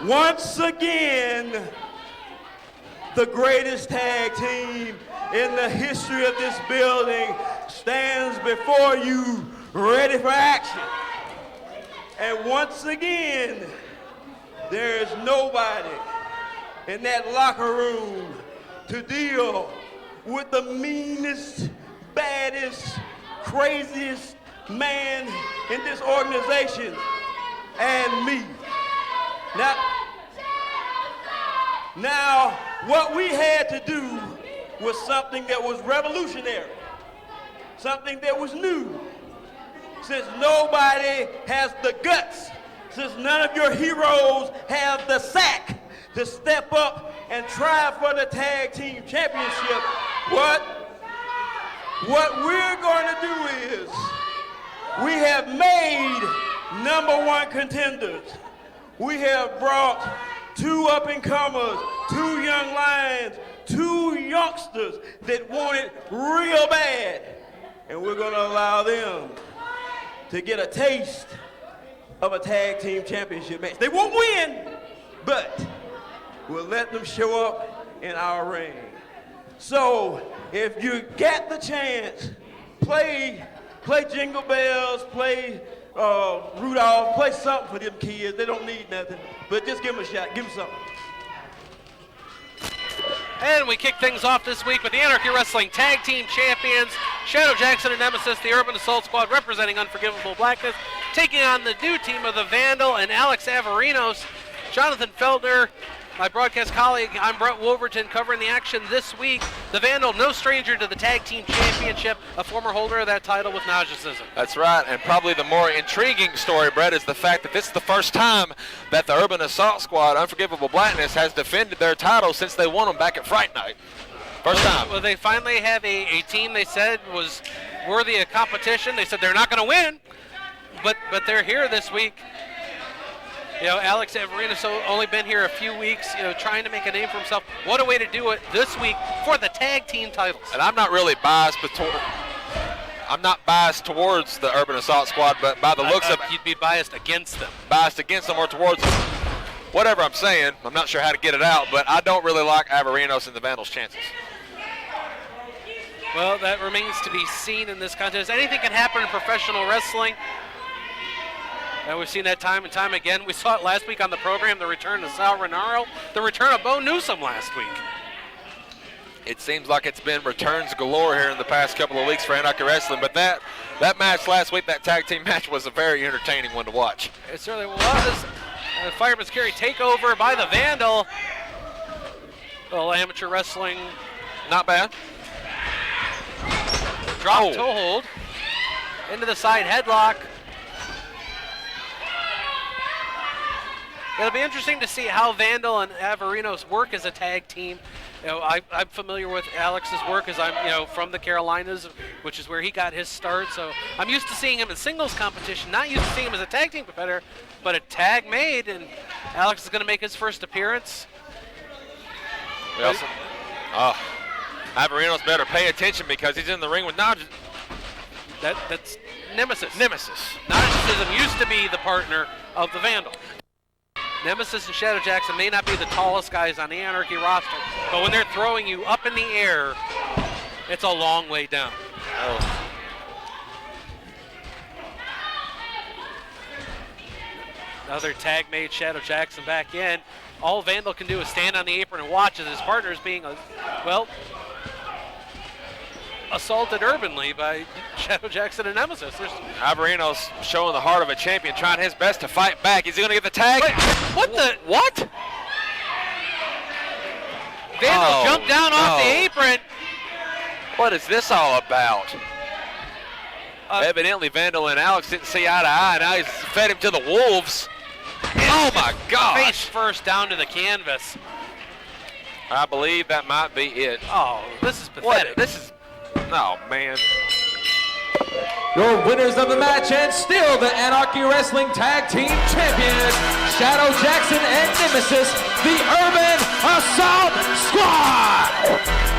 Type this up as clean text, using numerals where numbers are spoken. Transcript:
Once again, the greatest tag team in the history of this building stands before you, ready for action. And once again, there is nobody in that locker room to deal with the meanest, baddest, craziest man in this organization and me. Now, what we had to do was something that was revolutionary, something that was new. Since nobody has the guts, since none of your heroes have the sack to step up and try for the tag team championship, what we're going to do is we have made #1 contenders. We have brought 2 up-and-comers, 2 young lions, 2 youngsters that want it real bad. And we're going to allow them to get a taste of a tag team championship match. They won't win, but we'll let them show up in our ring. So if you get the chance, play Jingle Bells, play Rudolph, play something for them kids. They don't need nothing, but just give them a shot, give them something. And we kick things off this week with the Anarchy Wrestling Tag Team Champions, Shadow Jackson and Nemesis, the Urban Assault Squad representing Unforgivable Blackness, taking on the new team of the Vandal and Alex Avgerinos. Jonathan Feltner, my broadcast colleague, I'm Brett Wolverton, covering the action this week. The Vandal, no stranger to the Tag Team Championship, a former holder of that title with narcissism. That's right, and probably the more intriguing story, Brett, is the fact that this is the first time that the Urban Assault Squad, Unforgivable Blackness, has defended their title since they won them back at Fright Night. First time. Well, they finally have a team they said was worthy of competition. They said they're not going to win, but they're here this week. You know, Alex Avgerinos only been here a few weeks, you know, trying to make a name for himself. What a way to do it this week for the tag team titles. And I'm not really biased, I'm not biased towards the Urban Assault Squad, but by the looks of it, you'd be biased against them. Biased against them or towards them. Whatever I'm saying, I'm not sure how to get it out, but I don't really like Avgerinos and the Vandals' chances. Well, that remains to be seen in this contest. Anything can happen in professional wrestling. And we've seen that time and time again. We saw it last week on the program, the return of Sal Renaro, the return of Bo Newsom last week. It seems like it's been returns galore here in the past couple of weeks for Anarchy Wrestling, but that match last week, that tag team match, was a very entertaining one to watch. It certainly was. Fireman's Carry takeover by the Vandal. A little amateur wrestling. Not bad. Drop toe hold. Into the side headlock. It'll be interesting to see how Vandal and Avgerinos work as a tag team. You know, I'm familiar with Alex's work as I'm, you know, from the Carolinas, which is where he got his start. So I'm used to seeing him in singles competition, not used to seeing him as a tag team competitor, but a tag made, and Alex is going to make his first appearance. We also, Avgerinos better pay attention because he's in the ring with That's Nemesis. Nemesis. Narcissism used to be the partner of the Vandal. Nemesis and Shadow Jackson may not be the tallest guys on the Anarchy roster, but when they're throwing you up in the air, it's a long way down. Oh. Another tag made, Shadow Jackson back in. All Vandal can do is stand on the apron and watch as his partner is being, assaulted urbanly by Shadow Jackson and Nemesis. Avgerinos showing the heart of a champion, trying his best to fight back. Is he going to get the tag? Wait, what? Vandal jumped down off the apron. What is this all about? Evidently, Vandal and Alex didn't see eye to eye. Now he's fed him to the wolves. Oh my gosh! Face first down to the canvas. I believe that might be it. Oh, this is pathetic. Oh, man. Your winners of the match and still the Anarchy Wrestling Tag Team Champions, Shadow Jackson and Nemesis, the Urban Assault Squad!